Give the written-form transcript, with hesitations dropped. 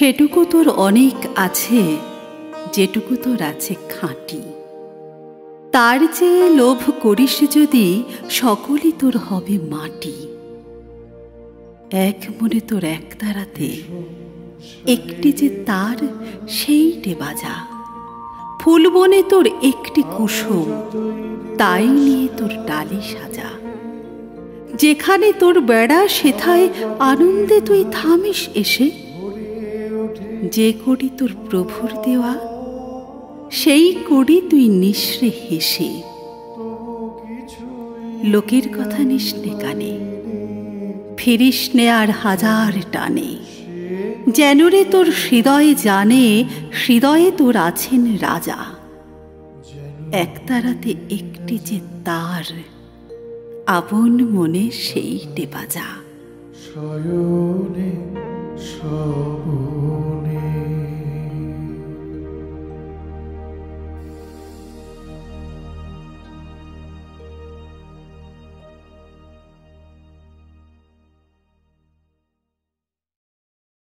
সেটুকু তোর অনেক আছে, যেটুকু তোর আছে খাঁটি। তার চেয়ে লোভ করিস যদি, সকলই তোর হবে মাটি। এক মনে তোর এক তারাতে একটি যে তার, সেইটে বাজা। ফুল বনে তোর একটি কুসুম, তাই নিয়ে তোর ডালি সাজা। যেখানে তোর বেড়া সেথায় আনন্দে তুই থামিস এসে। যে কড়ি তোর প্রভুর দেওয়া, সেই কড়ি তুই নিঃস্রে হেসে। লোকের কথা নিস নে কানে, ফিরিস নে আর হাজার টানে। যেন রে তোর হৃদয়ে জানে, হৃদয়ে তোর আছেন রাজা। এক তারাতে একটি যে তার, আপন মনে সেইটে বাজা। শয়নে স্বপনে